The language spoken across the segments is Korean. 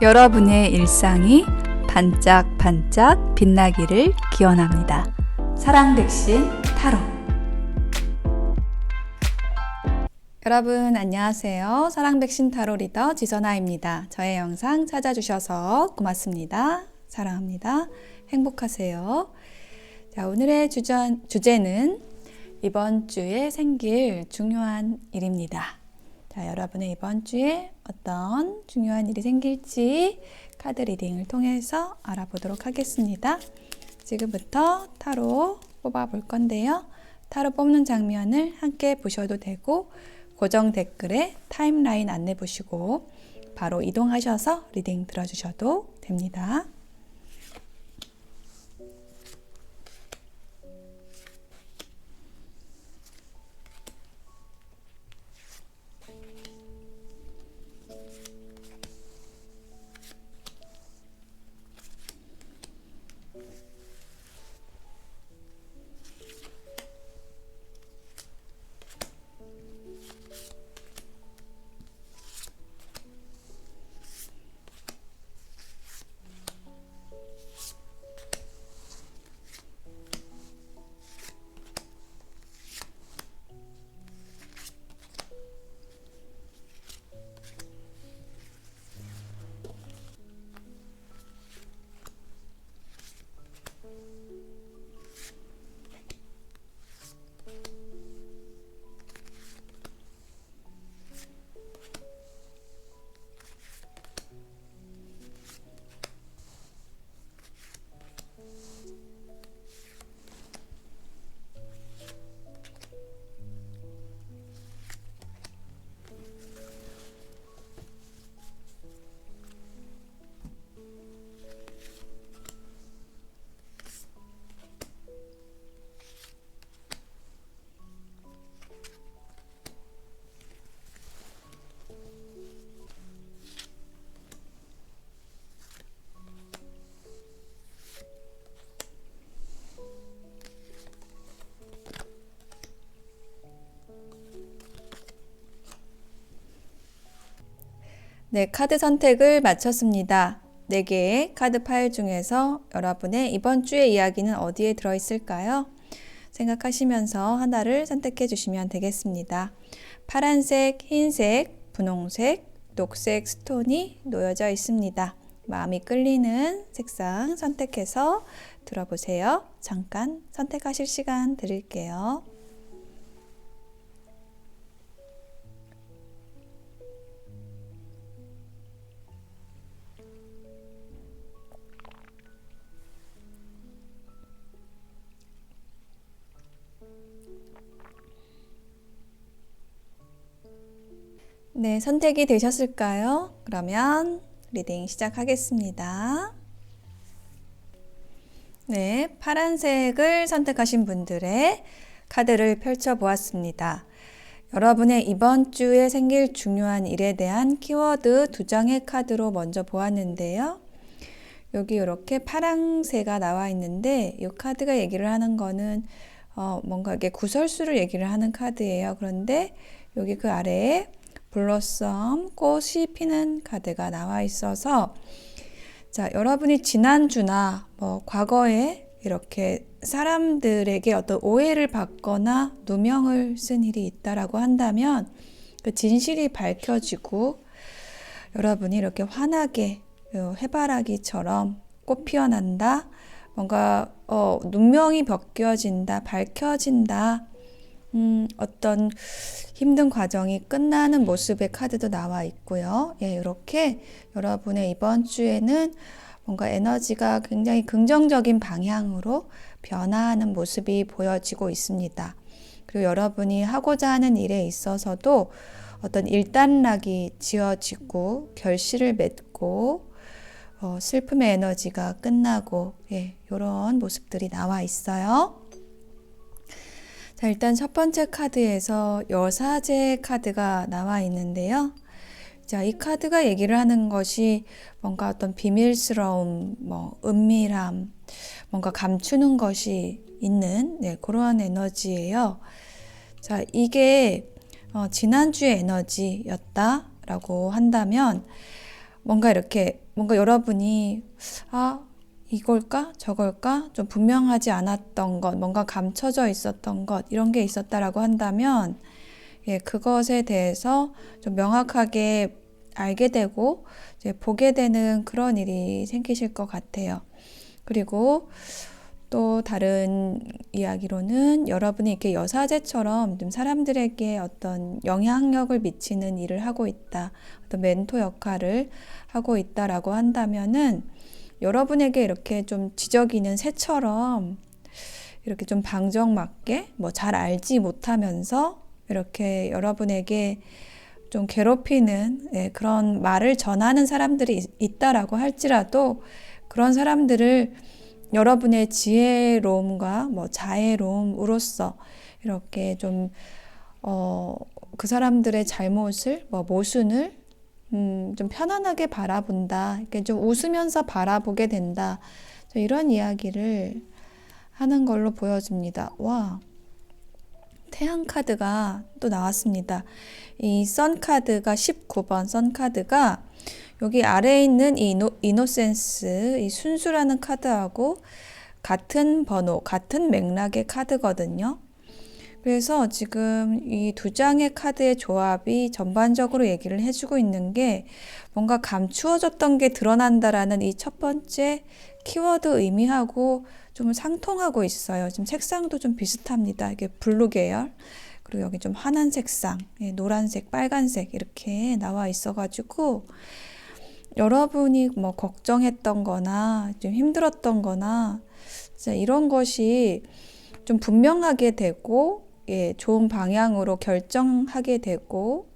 여러분의 일상이 반짝반짝 빛나기를 기원합니다. 사랑 백신 타로. 여러분 안녕하세요. 사랑 백신 타로 리더 지선아입니다. 저의 영상 찾아주셔서 고맙습니다. 사랑합니다. 행복하세요. 자, 오늘의 주제는 이번 주에 생길 중요한 일입니다. 자, 여러분의 이번 주에 어떤 중요한 일이 생길지 카드 리딩을 통해서 알아보도록 하겠습니다. 지금부터 타로 뽑아볼 건데요. 타로 뽑는 장면을 함께 보셔도 되고 고정 댓글에 타임라인 안내 보시고 바로 이동하셔서 리딩 들어주셔도 됩니다. 네, 카드 선택을 마쳤습니다. 4개의 카드 파일 중에서 여러분의 이번 주의 이야기는 어디에 들어있을까요? 생각하시면서 하나를 선택해 주시면 되겠습니다. 파란색, 흰색, 분홍색, 녹색 스톤이 놓여져 있습니다. 마음이 끌리는 색상 선택해서 들어보세요. 잠깐 선택하실 시간 드릴게요. 네, 선택이 되셨을까요? 그러면 리딩 시작하겠습니다. 네, 파란색을 선택하신 분들의 카드를 펼쳐보았습니다. 여러분의 이번 주에 생길 중요한 일에 대한 키워드 2장의 카드로 먼저 보았는데요. 여기 이렇게 파랑새가 나와 있는데 이 카드가 얘기를 하는 거는 뭔가 이게 구설수를 얘기를 하는 카드예요. 그런데 여기 그 아래에 블러썸, 꽃이 피는 카드가 나와 있어서 자, 여러분이 지난주나 과거에 이렇게 사람들에게 어떤 오해를 받거나 누명을 쓴 일이 있다라고 한다면 그 진실이 밝혀지고 여러분이 이렇게 환하게 해바라기처럼 꽃 피어난다, 뭔가 누명이 벗겨진다, 밝혀진다, 어떤 힘든 과정이 끝나는 모습의 카드도 나와 있고요. 예, 이렇게 여러분의 이번 주에는 뭔가 에너지가 굉장히 긍정적인 방향으로 변화하는 모습이 보여지고 있습니다. 그리고 여러분이 하고자 하는 일에 있어서도 어떤 일단락이 지어지고 결실을 맺고 슬픔의 에너지가 끝나고 예, 이런 모습들이 나와 있어요. 자, 일단 첫 번째 카드에서 여사제 카드가 나와 있는데요. 자, 이 카드가 얘기를 하는 것이 뭔가 어떤 비밀스러움, 은밀함, 뭔가 감추는 것이 있는 그러한 에너지예요. 자, 이게 지난주의 에너지였다라고 한다면 뭔가 이렇게 뭔가 여러분이 이걸까? 저걸까? 좀 분명하지 않았던 것, 뭔가 감춰져 있었던 것, 이런 게 있었다라고 한다면, 그것에 대해서 좀 명확하게 알게 되고, 이제 보게 되는 그런 일이 생기실 것 같아요. 그리고 또 다른 이야기로는 여러분이 이렇게 여사제처럼 좀 사람들에게 어떤 영향력을 미치는 일을 하고 있다. 어떤 멘토 역할을 하고 있다라고 한다면은 여러분에게 이렇게 좀 지저귀는 새처럼 이렇게 좀 방정맞게 뭐 잘 알지 못하면서 이렇게 여러분에게 좀 괴롭히는 그런 말을 전하는 사람들이 있다라고 할지라도 그런 사람들을 여러분의 지혜로움과 뭐 자애로움으로써 이렇게 좀, 그 사람들의 잘못을, 뭐 모순을, 좀 편안하게 바라본다. 이렇게 좀 웃으면서 바라보게 된다. 이런 이야기를 하는 걸로 보여집니다. 와, 태양 카드가 또 나왔습니다. 이 선 카드가 19번 선 카드가 여기 아래에 있는 이 이노센스, 이 순수라는 카드하고 같은 번호, 같은 맥락의 카드거든요. 그래서 지금 이 두 장의 카드의 조합이 전반적으로 얘기를 해주고 있는 게 뭔가 감추어졌던 게 드러난다라는 이 첫 번째 키워드 의미하고 좀 상통하고 있어요. 지금 색상도 좀 비슷합니다. 이게 블루 계열. 그리고 여기 좀 환한 색상, 노란색, 빨간색 이렇게 나와 있어가지고 여러분이 뭐 걱정했던 거나 좀 힘들었던 거나 진짜 이런 것이 좀 분명하게 되고 좋은 방향으로 결정하게 되고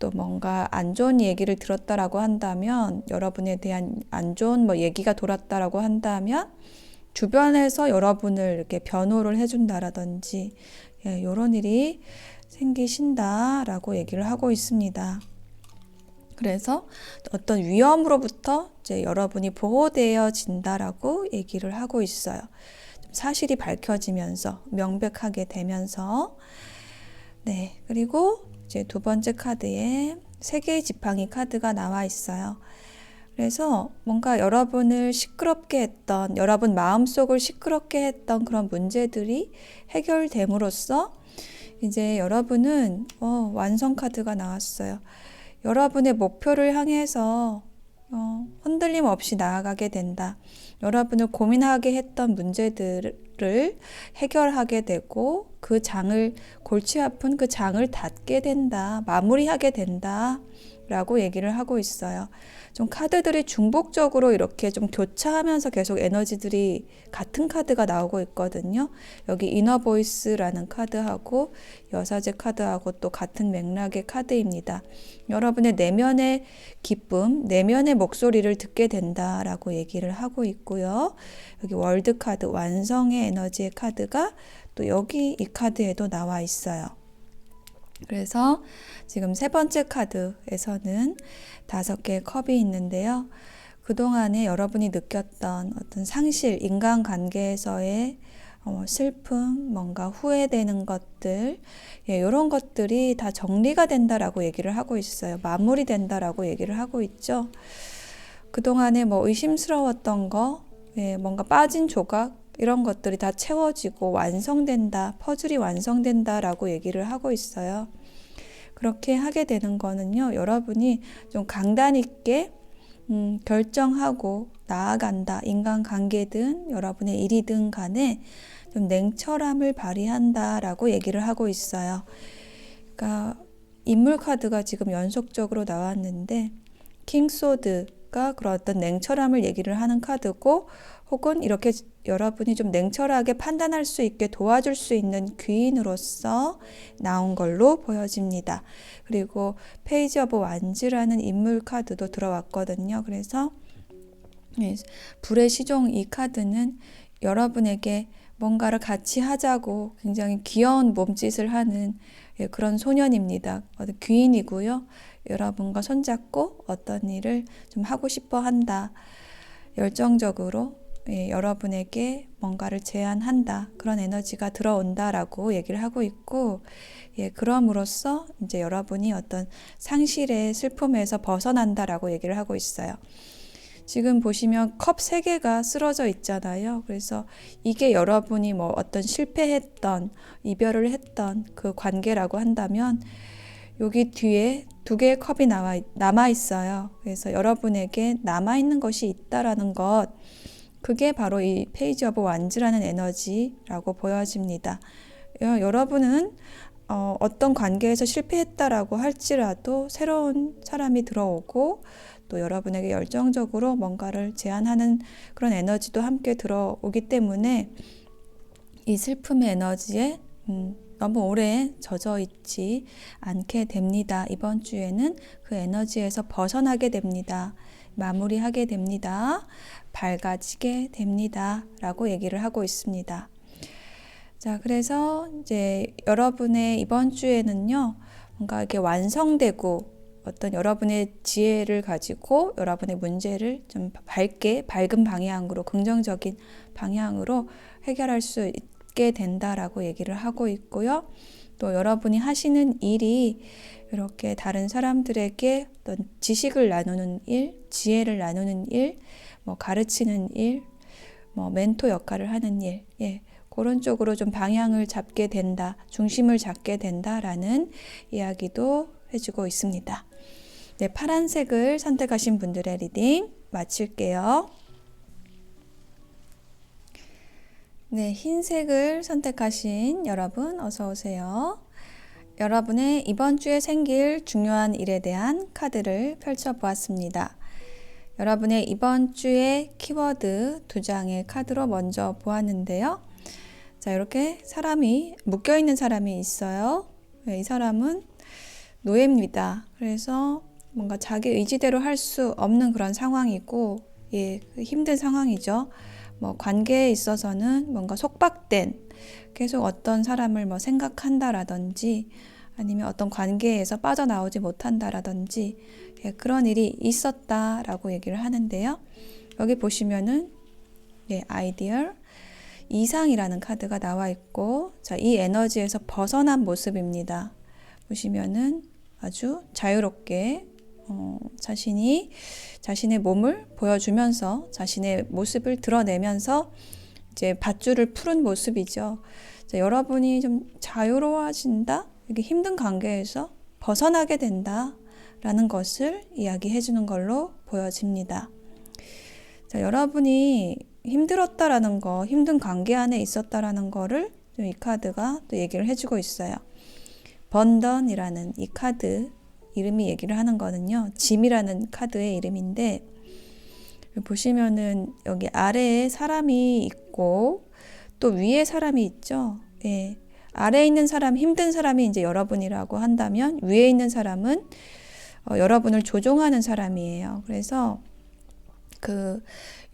또 뭔가 안 좋은 얘기를 들었다라고 한다면 여러분에 대한 안 좋은 뭐 얘기가 돌았다라고 한다면 주변에서 여러분을 이렇게 변호를 해준다라든지 이런 일이 생기신다라고 얘기를 하고 있습니다. 그래서 어떤 위험으로부터 이제 여러분이 보호되어진다라고 얘기를 하고 있어요. 사실이 밝혀지면서 명백하게 되면서 네, 그리고 이제 두 번째 카드에 세 개의 지팡이 카드가 나와 있어요. 그래서 뭔가 여러분을 시끄럽게 했던, 여러분 마음속을 시끄럽게 했던 그런 문제들이 해결됨으로써 이제 여러분은 완성 카드가 나왔어요. 여러분의 목표를 향해서 흔들림 없이 나아가게 된다. 여러분을 고민하게 했던 문제들을 해결하게 되고 그 장을, 골치 아픈 그 장을 닫게 된다. 마무리하게 된다. 라고 얘기를 하고 있어요. 좀 카드들이 중복적으로 이렇게 좀 교차하면서 계속 에너지들이 같은 카드가 나오고 있거든요. 여기 이너 보이스라는 카드하고 여사제 카드하고 또 같은 맥락의 카드입니다. 여러분의 내면의 기쁨, 내면의 목소리를 듣게 된다라고 얘기를 하고 있고요. 여기 월드 카드, 완성의 에너지의 카드가 또 여기 이 카드에도 나와 있어요. 그래서 지금 세 번째 카드에서는 5개의 컵이 있는데요. 그동안에 여러분이 느꼈던 어떤 상실, 인간관계에서의 슬픔, 뭔가 후회되는 것들, 이런 것들이 다 정리가 된다라고 얘기를 하고 있어요. 마무리된다라고 얘기를 하고 있죠. 그동안에 뭐 의심스러웠던 거, 뭔가 빠진 조각, 이런 것들이 다 채워지고 완성된다, 퍼즐이 완성된다라고 얘기를 하고 있어요. 그렇게 하게 되는 거는요, 여러분이 좀 강단 있게 결정하고 나아간다. 인간관계든 여러분의 일이든 간에 좀 냉철함을 발휘한다라고 얘기를 하고 있어요. 그러니까 인물 카드가 지금 연속적으로 나왔는데 킹소드가 그런 어떤 냉철함을 얘기를 하는 카드고 혹은 이렇게 여러분이 좀 냉철하게 판단할 수 있게 도와줄 수 있는 귀인으로서 나온 걸로 보여집니다. 그리고 페이지 오브 완즈라는 인물 카드도 들어왔거든요. 그래서 불의 시종 이 카드는 여러분에게 뭔가를 같이 하자고 굉장히 귀여운 몸짓을 하는 그런 소년입니다. 귀인이고요. 여러분과 손잡고 어떤 일을 좀 하고 싶어 한다. 열정적으로 여러분에게 뭔가를 제안한다. 그런 에너지가 들어온다라고 얘기를 하고 있고, 그럼으로써 이제 여러분이 어떤 상실의 슬픔에서 벗어난다라고 얘기를 하고 있어요. 지금 보시면 컵 3개가 쓰러져 있잖아요. 그래서 이게 여러분이 뭐 어떤 실패했던, 이별을 했던 그 관계라고 한다면 여기 뒤에 2개의 컵이 남아 있어요. 그래서 여러분에게 남아있는 것이 있다라는 것, 그게 바로 이 페이지 오브 완즈라는 에너지라고 보여집니다. 여러분은 어떤 관계에서 실패했다라고 할지라도 새로운 사람이 들어오고 또 여러분에게 열정적으로 뭔가를 제안하는 그런 에너지도 함께 들어오기 때문에 이 슬픔의 에너지에 너무 오래 젖어 있지 않게 됩니다. 이번 주에는 그 에너지에서 벗어나게 됩니다. 마무리하게 됩니다. 밝아지게 됩니다. 라고 얘기를 하고 있습니다. 자, 그래서 이제 여러분의 이번 주에는요, 뭔가 이렇게 완성되고 어떤 여러분의 지혜를 가지고 여러분의 문제를 좀 밝은 방향으로, 긍정적인 방향으로 해결할 수 있게 된다라고 얘기를 하고 있고요. 또 여러분이 하시는 일이 이렇게 다른 사람들에게 어떤 지식을 나누는 일, 지혜를 나누는 일, 뭐 가르치는 일, 뭐 멘토 역할을 하는 일, 그런 쪽으로 좀 방향을 잡게 된다, 중심을 잡게 된다라는 이야기도 해주고 있습니다. 네, 파란색을 선택하신 분들의 리딩 마칠게요. 네, 흰색을 선택하신 여러분 어서 오세요. 여러분의 이번 주에 생길 중요한 일에 대한 카드를 펼쳐보았습니다. 여러분의 이번 주의 키워드 2장의 카드로 먼저 보았는데요. 자, 이렇게 묶여있는 사람이 있어요. 이 사람은 노예입니다. 그래서 뭔가 자기 의지대로 할 수 없는 그런 상황이고, 힘든 상황이죠. 뭐 관계에 있어서는 뭔가 속박된, 계속 어떤 사람을 뭐 생각한다라든지, 아니면 어떤 관계에서 빠져나오지 못한다라든지, 그런 일이 있었다라고 얘기를 하는데요. 여기 보시면은, 아이디얼, 이상이라는 카드가 나와 있고, 자, 이 에너지에서 벗어난 모습입니다. 보시면은 아주 자유롭게 자신의 몸을 보여주면서 자신의 모습을 드러내면서 이제 밧줄을 푸른 모습이죠. 자, 여러분이 좀 자유로워진다, 이게 힘든 관계에서 벗어나게 된다라는 것을 이야기해 주는 걸로 보여집니다. 자, 여러분이 힘들었다라는 거, 힘든 관계 안에 있었다라는 거를 이 카드가 또 얘기를 해주고 있어요. 번던이라는 이 카드 이름이 얘기를 하는 거는요, 짐이라는 카드의 이름인데, 보시면은 여기 아래에 사람이 있고 또 위에 사람이 있죠. 아래에 있는 사람, 힘든 사람이 이제 여러분이라고 한다면 위에 있는 사람은 여러분을 조종하는 사람이에요. 그래서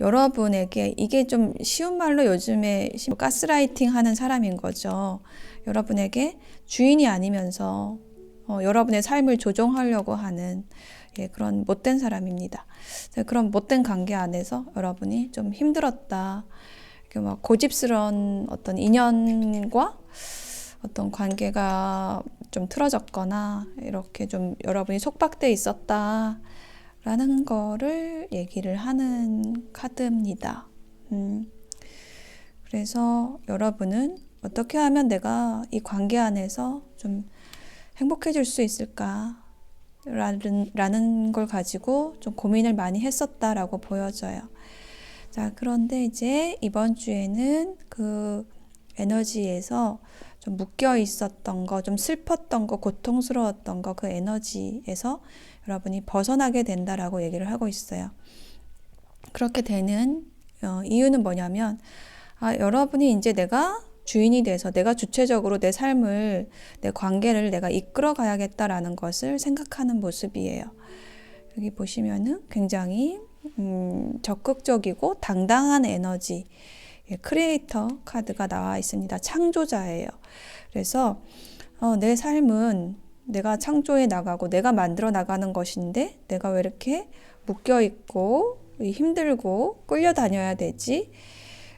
여러분에게 이게 좀 쉬운 말로 요즘에 가스라이팅 하는 사람인 거죠. 여러분에게 주인이 아니면서 여러분의 삶을 조종하려고 하는 그런 못된 사람입니다. 그런 못된 관계 안에서 여러분이 좀 힘들었다. 막 고집스러운 어떤 인연과 어떤 관계가 좀 틀어졌거나 이렇게 좀 여러분이 속박돼 있었다. 라는 거를 얘기를 하는 카드입니다. 그래서 여러분은 어떻게 하면 내가 이 관계 안에서 좀 행복해질 수 있을까? 라는 걸 가지고 좀 고민을 많이 했었다라고 보여져요. 자, 그런데 이제 이번 주에는 그 에너지에서 좀 묶여 있었던 거, 좀 슬펐던 거, 고통스러웠던 거, 그 에너지에서 여러분이 벗어나게 된다라고 얘기를 하고 있어요. 그렇게 되는 이유는 뭐냐면, 여러분이 이제 내가 주인이 돼서 내가 주체적으로 내 삶을, 내 관계를 내가 이끌어 가야겠다라는 것을 생각하는 모습이에요. 여기 보시면은 굉장히 적극적이고 당당한 에너지, 크리에이터 카드가 나와 있습니다. 창조자예요. 그래서 내 삶은 내가 창조해 나가고 내가 만들어 나가는 것인데 내가 왜 이렇게 묶여 있고 힘들고 끌려다녀야 되지?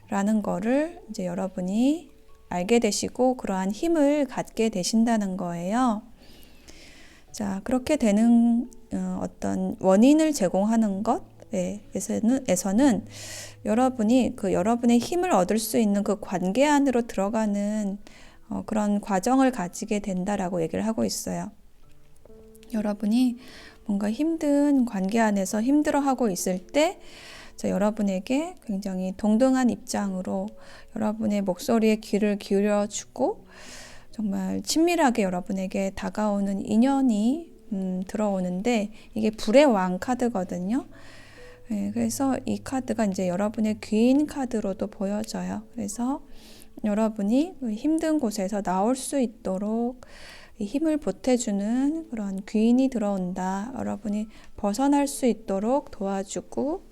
라는 거를 이제 여러분이 알게 되시고 그러한 힘을 갖게 되신다는 거예요. 자, 그렇게 되는 어떤 원인을 제공하는 것, 에서는 여러분이 여러분의 힘을 얻을 수 있는 그 관계 안으로 들어가는 그런 과정을 가지게 된다라고 얘기를 하고 있어요. 여러분이 뭔가 힘든 관계 안에서 힘들어하고 있을 때 여러분에게 굉장히 동등한 입장으로 여러분의 목소리에 귀를 기울여주고 정말 친밀하게 여러분에게 다가오는 인연이 들어오는데 이게 불의 왕 카드거든요. 그래서 이 카드가 이제 여러분의 귀인 카드로도 보여져요. 그래서 여러분이 힘든 곳에서 나올 수 있도록 힘을 보태주는 그런 귀인이 들어온다. 여러분이 벗어날 수 있도록 도와주고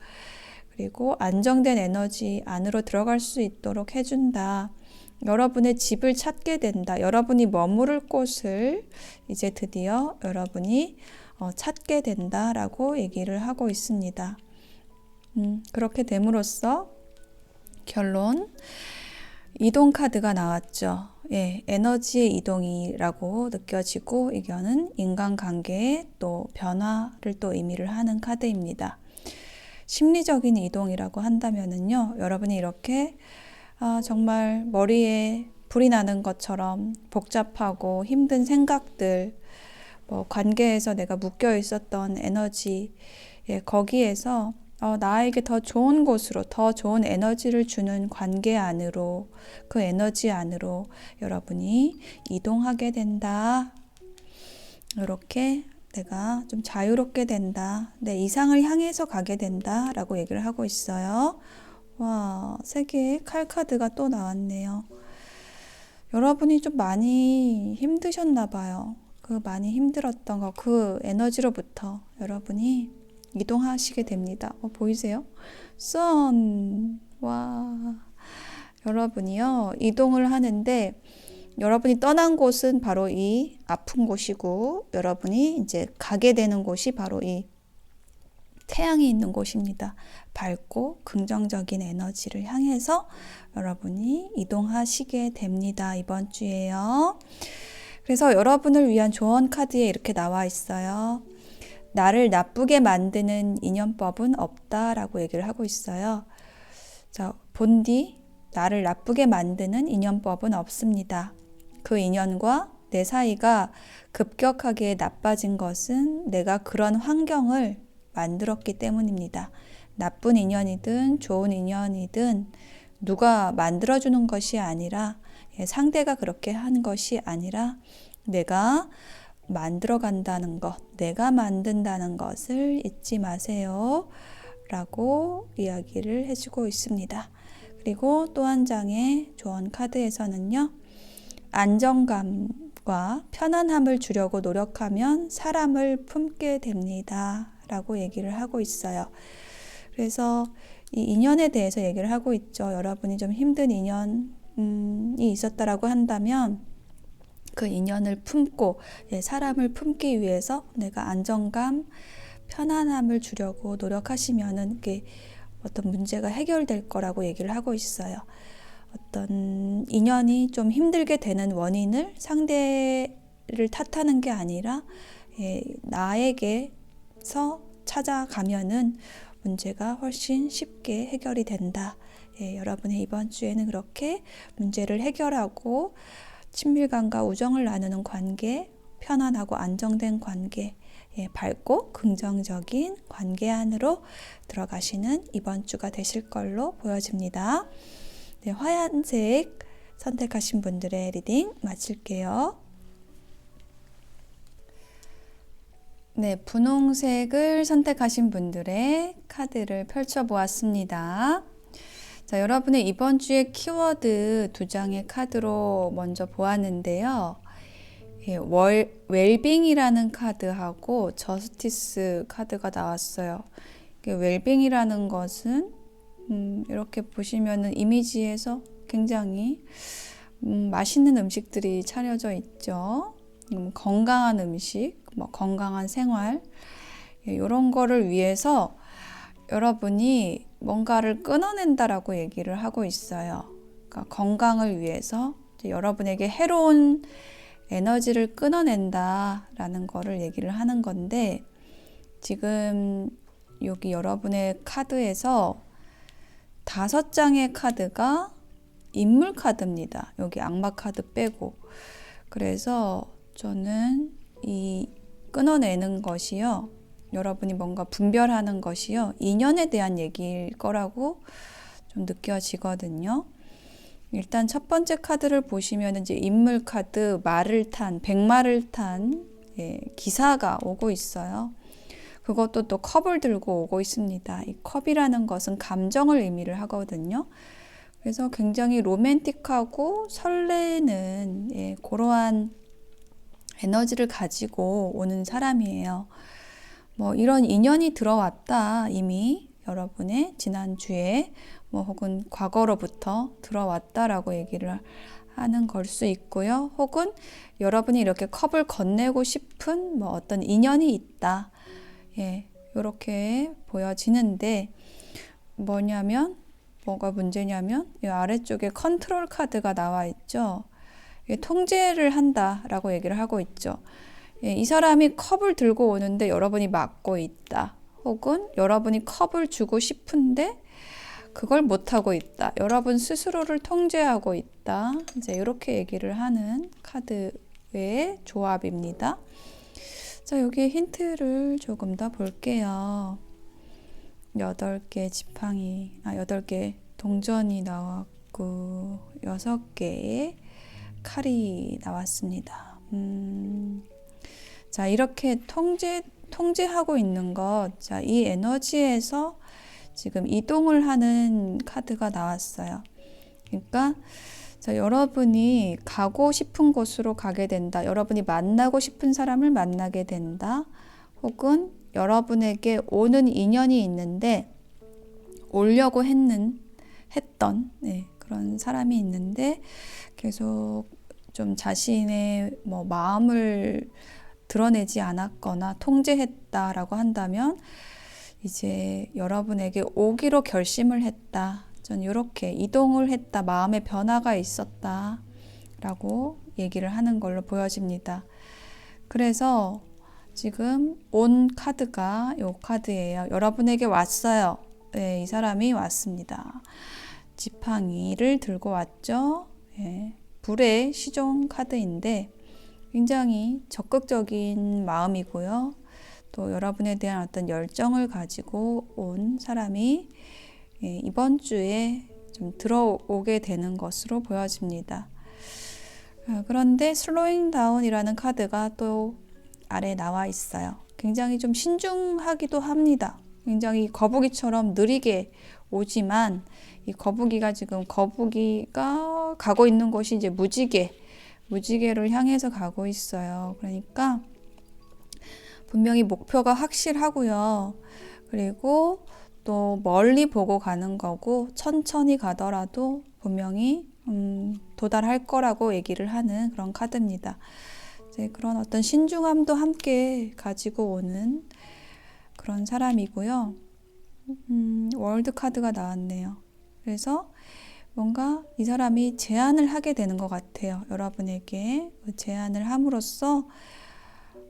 그리고 안정된 에너지 안으로 들어갈 수 있도록 해준다. 여러분의 집을 찾게 된다. 여러분이 머무를 곳을 이제 드디어 여러분이 찾게 된다라고 얘기를 하고 있습니다. 그렇게 됨으로써 결론 이동 카드가 나왔죠. 에너지의 이동이라고 느껴지고 이거는 인간관계의 또 변화를 또 의미를 하는 카드입니다. 심리적인 이동이라고 한다면은요, 여러분이 이렇게 정말 머리에 불이 나는 것처럼 복잡하고 힘든 생각들, 관계에서 내가 묶여 있었던 에너지, 거기에서 나에게 더 좋은 곳으로, 더 좋은 에너지를 주는 관계 안으로, 그 에너지 안으로 여러분이 이동하게 된다. 이렇게 내가 좀 자유롭게 된다. 내 이상을 향해서 가게 된다. 라고 얘기를 하고 있어요. 와, 3개의 칼 카드가 또 나왔네요. 여러분이 좀 많이 힘드셨나 봐요. 그 많이 힘들었던 거, 그 에너지로부터 여러분이 이동하시게 됩니다. 보이세요? 와, 여러분이요, 이동을 하는데 여러분이 떠난 곳은 바로 이 아픈 곳이고 여러분이 이제 가게 되는 곳이 바로 이 태양이 있는 곳입니다. 밝고 긍정적인 에너지를 향해서 여러분이 이동하시게 됩니다. 이번 주에요. 그래서 여러분을 위한 조언 카드에 이렇게 나와 있어요. 나를 나쁘게 만드는 인연법은 없다라고 얘기를 하고 있어요. 자, 본디 나를 나쁘게 만드는 인연법은 없습니다. 그 인연과 내 사이가 급격하게 나빠진 것은 내가 그런 환경을 만들었기 때문입니다. 나쁜 인연이든 좋은 인연이든 누가 만들어주는 것이 아니라 상대가 그렇게 한 것이 아니라 내가 만들어간다는 것, 내가 만든다는 것을 잊지 마세요. 라고 이야기를 해주고 있습니다. 그리고 또 한 장의 조언 카드에서는요. 안정감과 편안함을 주려고 노력하면 사람을 품게 됩니다. 라고 얘기를 하고 있어요. 그래서 이 인연에 대해서 얘기를 하고 있죠. 여러분이 좀 힘든 인연이 있었다라고 한다면 그 인연을 품고 사람을 품기 위해서 내가 안정감, 편안함을 주려고 노력하시면은 그게 어떤 문제가 해결될 거라고 얘기를 하고 있어요. 어떤 인연이 좀 힘들게 되는 원인을 상대를 탓하는 게 아니라 나에게서 찾아가면은 문제가 훨씬 쉽게 해결이 된다. 여러분의 이번 주에는 그렇게 문제를 해결하고 친밀감과 우정을 나누는 관계, 편안하고 안정된 관계, 밝고 긍정적인 관계 안으로 들어가시는 이번 주가 되실 걸로 보여집니다. 네, 하얀색 선택하신 분들의 리딩 마칠게요. 네, 분홍색을 선택하신 분들의 카드를 펼쳐보았습니다. 자, 여러분의 이번 주의 키워드 2장의 카드로 먼저 보았는데요. 웰빙이라는 카드하고 저스티스 카드가 나왔어요. 웰빙이라는 것은 이렇게 보시면은 이미지에서 굉장히 맛있는 음식들이 차려져 있죠. 건강한 음식, 건강한 생활 이런 거를 위해서 여러분이 뭔가를 끊어낸다라고 얘기를 하고 있어요. 그러니까 건강을 위해서 여러분에게 해로운 에너지를 끊어낸다라는 거를 얘기를 하는 건데 지금 여기 여러분의 카드에서 5장의 카드가 인물 카드입니다. 여기 악마 카드 빼고. 그래서 저는 이 끊어내는 것이요, 여러분이 뭔가 분별하는 것이요, 인연에 대한 얘기일 거라고 좀 느껴지거든요. 일단 첫 번째 카드를 보시면 이제 인물 카드, 말을 탄, 백마를 탄 기사가 오고 있어요. 그것도 또 컵을 들고 오고 있습니다. 이 컵이라는 것은 감정을 의미를 하거든요. 그래서 굉장히 로맨틱하고 설레는 그러한 에너지를 가지고 오는 사람이에요. 뭐 이런 인연이 들어왔다, 이미 여러분의 지난주에 혹은 과거로부터 들어왔다라고 얘기를 하는 걸 수 있고요. 혹은 여러분이 이렇게 컵을 건네고 싶은 어떤 인연이 있다. 이렇게 보여지는데, 뭐가 문제냐면 이 아래쪽에 컨트롤 카드가 나와 있죠. 통제를 한다라고 얘기를 하고 있죠. 이 사람이 컵을 들고 오는데 여러분이 막고 있다. 혹은 여러분이 컵을 주고 싶은데 그걸 못하고 있다. 여러분 스스로를 통제하고 있다. 이제 이렇게 얘기를 하는 카드의 조합입니다. 자, 여기 힌트를 조금 더 볼게요. 8개 지팡이, 8개 동전이 나왔고 6개의 칼이 나왔습니다. 자, 이렇게 통제하고 있는 것, 자, 이 에너지에서 지금 이동을 하는 카드가 나왔어요. 그러니까 자, 여러분이 가고 싶은 곳으로 가게 된다. 여러분이 만나고 싶은 사람을 만나게 된다. 혹은 여러분에게 오는 인연이 있는데 오려고 했던 그런 사람이 있는데 계속 좀 자신의 마음을 드러내지 않았거나 통제했다라고 한다면 이제 여러분에게 오기로 결심을 했다. 전 이렇게 이동을 했다. 마음의 변화가 있었다. 라고 얘기를 하는 걸로 보여집니다. 그래서 지금 온 카드가 이 카드예요. 여러분에게 왔어요. 이 사람이 왔습니다. 지팡이를 들고 왔죠. 불의 시종 카드인데 굉장히 적극적인 마음이고요. 또 여러분에 대한 어떤 열정을 가지고 온 사람이 이번 주에 좀 들어오게 되는 것으로 보여집니다. 그런데 슬로잉 다운이라는 카드가 또 아래 나와 있어요. 굉장히 좀 신중하기도 합니다. 굉장히 거북이처럼 느리게 오지만 이 거북이가 가고 있는 곳이 이제 무지개를 향해서 가고 있어요. 그러니까 분명히 목표가 확실하고요. 그리고 또 멀리 보고 가는 거고 천천히 가더라도 분명히 도달할 거라고 얘기를 하는 그런 카드입니다. 이제 그런 어떤 신중함도 함께 가지고 오는 그런 사람이고요. 월드 카드가 나왔네요. 그래서 뭔가 이 사람이 제안을 하게 되는 것 같아요. 여러분에게 제안을 함으로써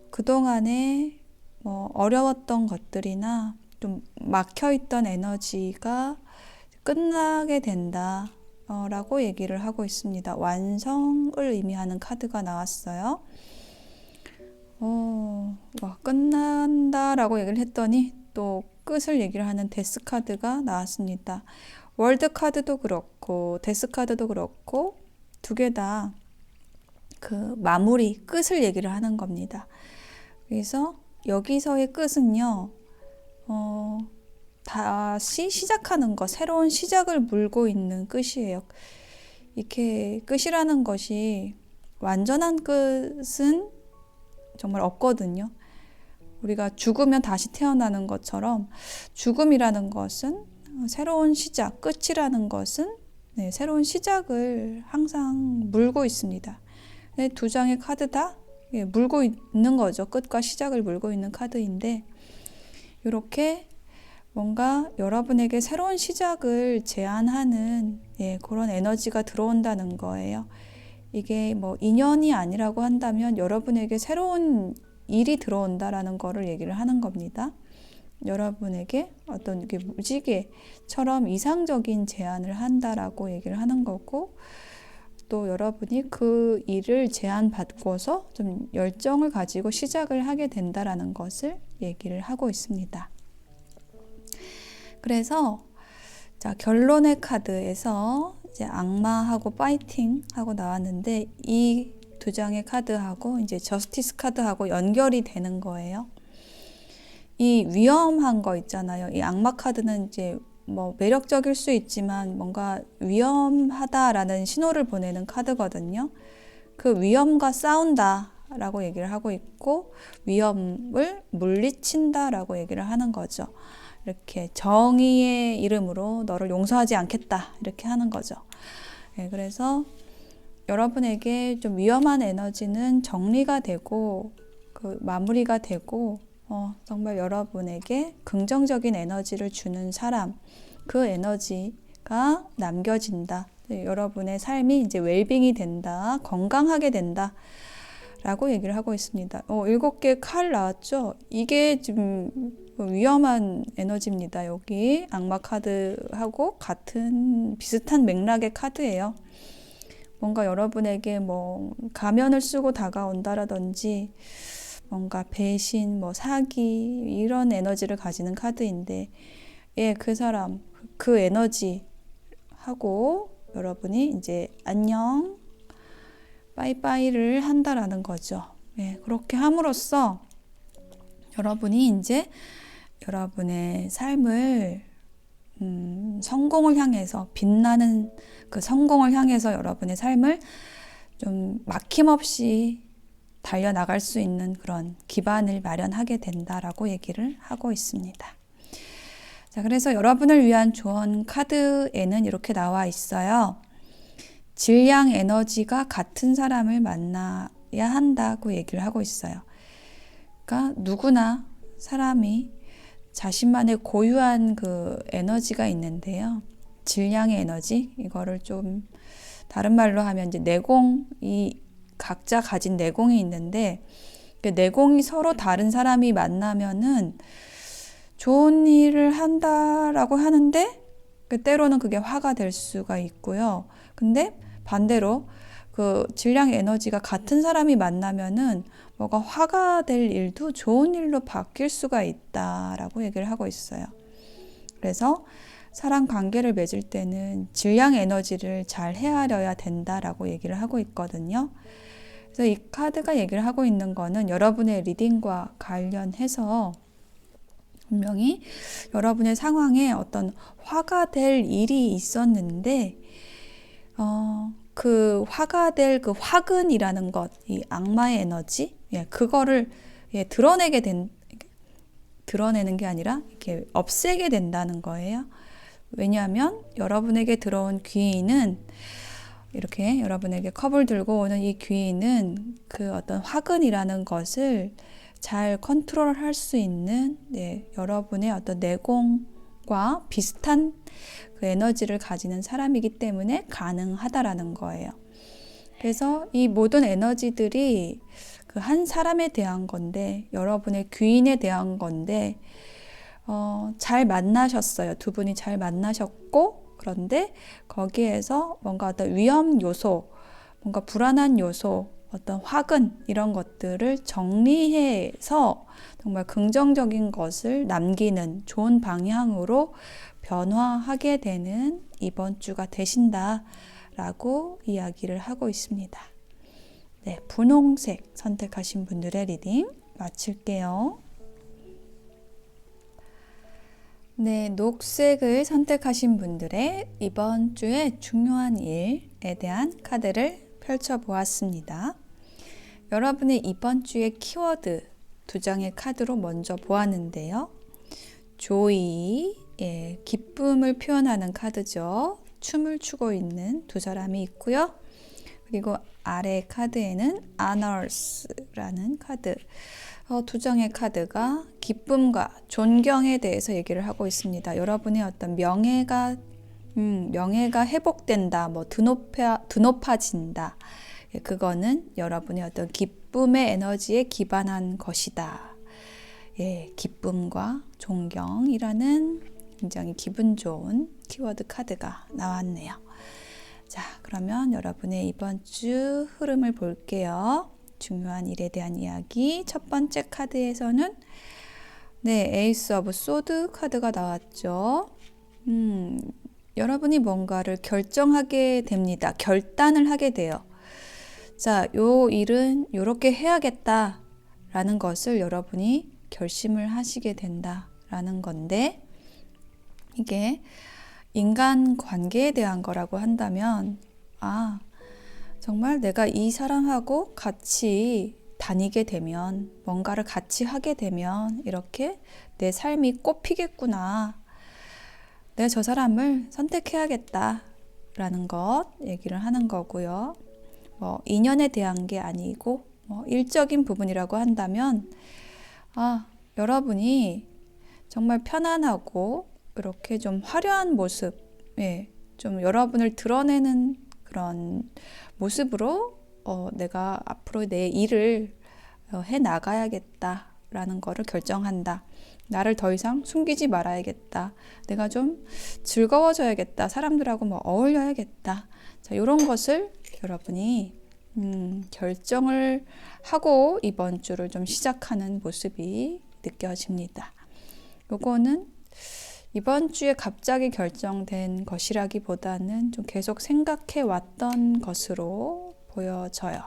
그동안에 어려웠던 것들이나 좀 막혀있던 에너지가 끝나게 된다 라고 얘기를 하고 있습니다. 완성을 의미하는 카드가 나왔어요. 끝난다 라고 얘기를 했더니 또 끝을 얘기를 하는 데스 카드가 나왔습니다. 월드 카드도 그렇고 데스 카드도 그렇고 두 개 다 그 마무리, 끝을 얘기를 하는 겁니다. 그래서 여기서의 끝은요, 다시 시작하는 것, 새로운 시작을 물고 있는 끝이에요. 이렇게 끝이라는 것이 완전한 끝은 정말 없거든요. 우리가 죽으면 다시 태어나는 것처럼 죽음이라는 것은 새로운 시작, 끝이라는 것은 새로운 시작을 항상 물고 있습니다. 두 장의 카드 다 물고 있는 거죠. 끝과 시작을 물고 있는 카드인데 이렇게 뭔가 여러분에게 새로운 시작을 제안하는 그런 에너지가 들어온다는 거예요. 이게 인연이 아니라고 한다면 여러분에게 새로운 일이 들어온다라는 거를 얘기를 하는 겁니다. 여러분에게 어떤 이게 무지개처럼 이상적인 제안을 한다라고 얘기를 하는 거고, 또 여러분이 그 일을 제안받고서 좀 열정을 가지고 시작을 하게 된다라는 것을 얘기를 하고 있습니다. 그래서 자, 결론의 카드에서 이제 악마하고 파이팅 하고 나왔는데, 이 두 장의 카드하고 이제 저스티스 카드하고 연결이 되는 거예요. 이 위험한 거 있잖아요. 이 악마 카드는 이제 뭐 매력적일 수 있지만 뭔가 위험하다라는 신호를 보내는 카드거든요. 그 위험과 싸운다라고 얘기를 하고 있고, 위험을 물리친다라고 얘기를 하는 거죠. 이렇게 정의의 이름으로 너를 용서하지 않겠다, 이렇게 하는 거죠. 네, 그래서 여러분에게 좀 위험한 에너지는 정리가 되고 그 마무리가 되고, 정말 여러분에게 긍정적인 에너지를 주는 사람, 그 에너지가 남겨진다. 여러분의 삶이 이제 웰빙이 된다, 건강하게 된다 라고 얘기를 하고 있습니다. 7개 칼 나왔죠? 이게 지금 위험한 에너지입니다. 여기 악마 카드하고 같은 비슷한 맥락의 카드예요. 뭔가 여러분에게 뭐 가면을 쓰고 다가온다라든지 뭔가 배신, 뭐 사기, 이런 에너지를 가지는 카드인데, 예, 그 사람, 그 에너지 하고 여러분이 이제 안녕, 빠이빠이를 한다라는 거죠. 예, 그렇게 함으로써 여러분이 이제 여러분의 삶을 성공을 향해서, 빛나는 그 성공을 향해서 여러분의 삶을 좀 막힘없이 달려나갈 수 있는 그런 기반을 마련하게 된다라고 얘기를 하고 있습니다. 자, 그래서 여러분을 위한 조언 카드에는 이렇게 나와 있어요. 질량 에너지가 같은 사람을 만나야 한다고 얘기를 하고 있어요. 그러니까 누구나 사람이 자신만의 고유한 그 에너지가 있는데요. 질량의 에너지, 이거를 좀 다른 말로 하면 이제 내공이, 각자 가진 내공이 있는데, 그 내공이 서로 다른 사람이 만나면은 좋은 일을 한다라고 하는데, 때로는 그게 화가 될 수가 있고요. 근데 반대로 그 질량의 에너지가 같은 사람이 만나면은 뭐가 화가 될 일도 좋은 일로 바뀔 수가 있다라고 얘기를 하고 있어요. 그래서 사람 관계를 맺을 때는 질량의 에너지를 잘 헤아려야 된다라고 얘기를 하고 있거든요. 그래서 이 카드가 얘기를 하고 있는 거는 여러분의 리딩과 관련해서 분명히 여러분의 상황에 어떤 화가 될 일이 있었는데, 그 화가 될 그 화근이라는 것, 이 악마의 에너지, 그거를 드러내는 게 아니라 이렇게 없애게 된다는 거예요. 왜냐하면 여러분에게 들어온 귀인은, 이렇게 여러분에게 컵을 들고 오는 이 귀인은 그 어떤 화근이라는 것을 잘 컨트롤할 수 있는, 여러분의 어떤 내공과 비슷한 그 에너지를 가지는 사람이기 때문에 가능하다라는 거예요. 그래서 이 모든 에너지들이 그 한 사람에 대한 건데, 여러분의 귀인에 대한 건데, 잘 만나셨어요. 두 분이 잘 만나셨고, 그런데 거기에서 뭔가 어떤 위험 요소, 뭔가 불안한 요소, 어떤 화근, 이런 것들을 정리해서 정말 긍정적인 것을 남기는 좋은 방향으로 변화하게 되는 이번 주가 되신다라고 이야기를 하고 있습니다. 네, 분홍색 선택하신 분들의 리딩 마칠게요. 네, 녹색을 선택하신 분들의 이번 주의 중요한 일에 대한 카드를 펼쳐보았습니다. 여러분의 이번 주의 키워드 2장의 카드로 먼저 보았는데요. 조이, 기쁨을 표현하는 카드죠. 춤을 추고 있는 두 사람이 있고요. 그리고 아래 카드에는 honors라는 카드, 두 장의 카드가 기쁨과 존경에 대해서 얘기를 하고 있습니다. 여러분의 어떤 명예가 회복된다, 뭐 드높아진다. 그거는 여러분의 어떤 기쁨의 에너지에 기반한 것이다. 예, 기쁨과 존경이라는 굉장히 기분 좋은 키워드 카드가 나왔네요. 자, 그러면 여러분의 이번 주 흐름을 볼게요. 중요한 일에 대한 이야기. 첫 번째 카드에서는 에이스 오브 소드 카드가 나왔죠. 여러분이 뭔가를 결정하게 됩니다. 결단을 하게 돼요. 자, 요 일은 요렇게 해야겠다라는 것을 여러분이 결심을 하시게 된다라는 건데, 이게 인간 관계에 대한 거라고 한다면, 정말 내가 이 사람하고 같이 다니게 되면, 뭔가를 같이 하게 되면 이렇게 내 삶이 꽃피겠구나. 내가 저 사람을 선택해야겠다라는 것 얘기를 하는 거고요. 인연에 대한 게 아니고 일적인 부분이라고 한다면, 여러분이 정말 편안하고 이렇게 좀 화려한 모습, 좀 여러분을 드러내는 그런 모습으로 내가 앞으로 내 일을 해 나가야겠다라는 거를 결정한다. 나를 더 이상 숨기지 말아야겠다. 내가 좀 즐거워져야겠다. 사람들하고 어울려야겠다. 자, 이런 것을 여러분이 결정을 하고 이번 주를 좀 시작하는 모습이 느껴집니다. 요거는 이번 주에 갑자기 결정된 것이라기보다는 좀 계속 생각해 왔던 것으로 보여져요.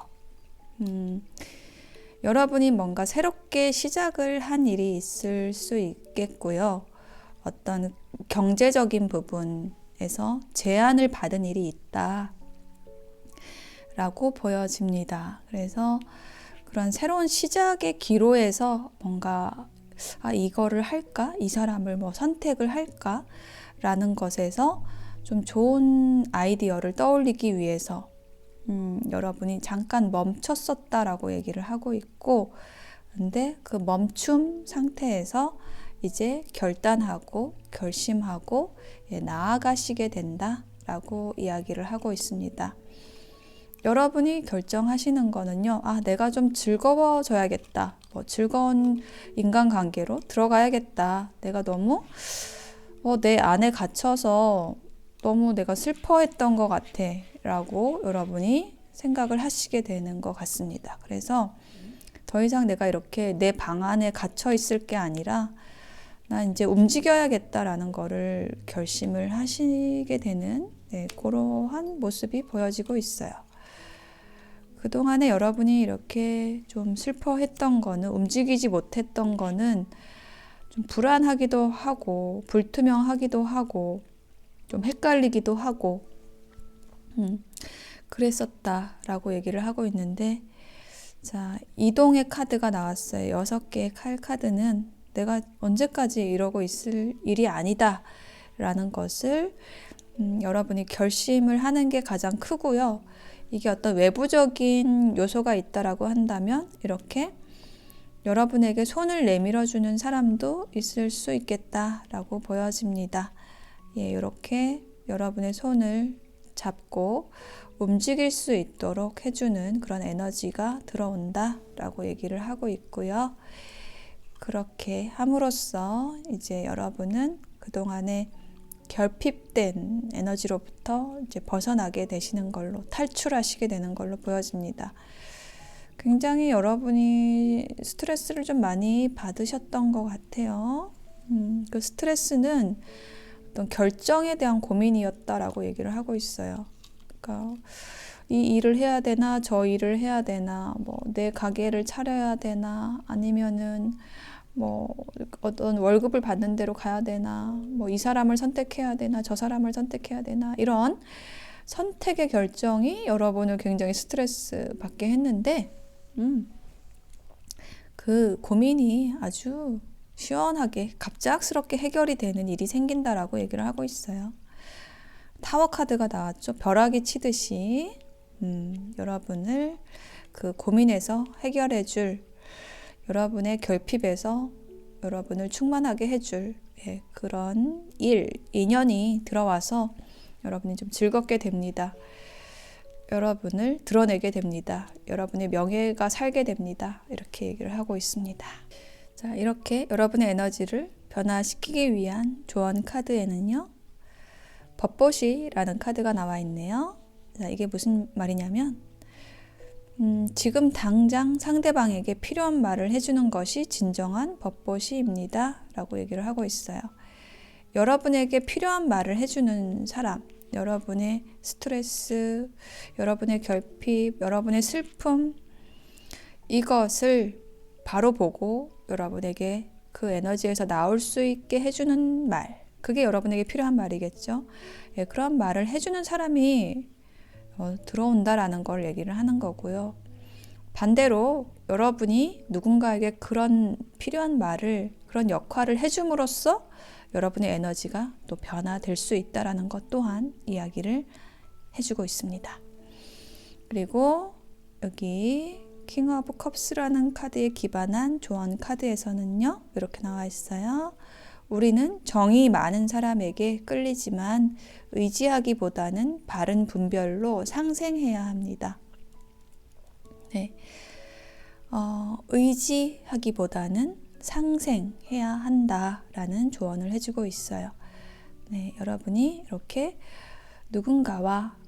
여러분이 뭔가 새롭게 시작을 한 일이 있을 수 있겠고요. 어떤 경제적인 부분에서 제안을 받은 일이 있다 라고 보여집니다. 그래서 그런 새로운 시작의 기로에서 뭔가 이거를 할까? 이 사람을 선택을 할까? 라는 것에서 좀 좋은 아이디어를 떠올리기 위해서 여러분이 잠깐 멈췄었다라고 얘기를 하고 있고, 근데 그 멈춤 상태에서 이제 결단하고 결심하고 나아가시게 된다라고 이야기를 하고 있습니다. 여러분이 결정하시는 거는요, 내가 좀 즐거워져야겠다. 즐거운 인간관계로 들어가야겠다. 내가 너무 내 안에 갇혀서 너무 내가 슬퍼했던 것 같아 라고 여러분이 생각을 하시게 되는 것 같습니다. 그래서 더 이상 내가 이렇게 내 방 안에 갇혀 있을 게 아니라 나 이제 움직여야겠다라는 거를 결심을 하시게 되는 그러한 모습이 보여지고 있어요. 그동안에 여러분이 이렇게 좀 슬퍼했던 거는, 움직이지 못했던 거는 좀 불안하기도 하고 불투명하기도 하고 좀 헷갈리기도 하고 그랬었다라고 얘기를 하고 있는데, 자, 이동의 카드가 나왔어요. 6개의 카드는 내가 언제까지 이러고 있을 일이 아니다 라는 것을 여러분이 결심을 하는 게 가장 크고요. 이게 어떤 외부적인 요소가 있다라고 한다면 이렇게 여러분에게 손을 내밀어주는 사람도 있을 수 있겠다라고 보여집니다. 이렇게 여러분의 손을 잡고 움직일 수 있도록 해주는 그런 에너지가 들어온다라고 얘기를 하고 있고요. 그렇게 함으로써 이제 여러분은 그동안에 결핍된 에너지로부터 이제 벗어나게 되시는 걸로, 탈출하시게 되는 걸로 보여집니다. 굉장히 여러분이 스트레스를 좀 많이 받으셨던 것 같아요. 그 스트레스는 어떤 결정에 대한 고민이었다라고 얘기를 하고 있어요. 그러니까 이 일을 해야 되나, 저 일을 해야 되나, 내 가게를 차려야 되나, 아니면은 어떤 월급을 받는 대로 가야 되나, 이 사람을 선택해야 되나, 저 사람을 선택해야 되나, 이런 선택의 결정이 여러분을 굉장히 스트레스 받게 했는데, 그 고민이 아주 시원하게 갑작스럽게 해결이 되는 일이 생긴다라고 얘기를 하고 있어요. 타워 카드가 나왔죠. 벼락이 치듯이 여러분을 그 고민에서 해결해 줄, 여러분의 결핍에서 여러분을 충만하게 해줄 그런 인연이 들어와서 여러분이 좀 즐겁게 됩니다. 여러분을 드러내게 됩니다. 여러분의 명예가 살게 됩니다. 이렇게 얘기를 하고 있습니다. 자, 이렇게 여러분의 에너지를 변화시키기 위한 조언 카드에는요, 법보시라는 카드가 나와 있네요. 자, 이게 무슨 말이냐면, 지금 당장 상대방에게 필요한 말을 해주는 것이 진정한 법보시입니다. 라고 얘기를 하고 있어요. 여러분에게 필요한 말을 해주는 사람, 여러분의 스트레스, 여러분의 결핍, 여러분의 슬픔, 이것을 바로 보고 여러분에게 그 에너지에서 나올 수 있게 해주는 말, 그게 여러분에게 필요한 말이겠죠. 예, 그런 말을 해주는 사람이 들어온다라는 걸 얘기를 하는 거고요. 반대로 여러분이 누군가에게 그런 필요한 말을, 그런 역할을 해줌으로써 여러분의 에너지가 또 변화될 수 있다라는 것 또한 이야기를 해주고 있습니다. 그리고 여기 킹 오브 컵스라는 카드에 기반한 조언 카드에서는요, 이렇게 나와 있어요. 우리는 정이 많은 사람에게 끌리지만 의지하기보다는 바른 분별로 상생해야 합니다. 네. 의지하기보다는 상생해야 한다라는 조언을 해주고 있어요. 네, 여러분이 이렇게 누군가와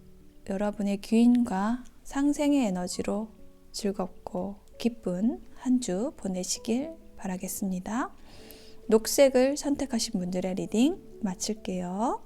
여러분의 귀인과 상생의 에너지로 즐겁고 기쁜 한 주 보내시길 바라겠습니다. 녹색을 선택하신 분들의 리딩 마칠게요.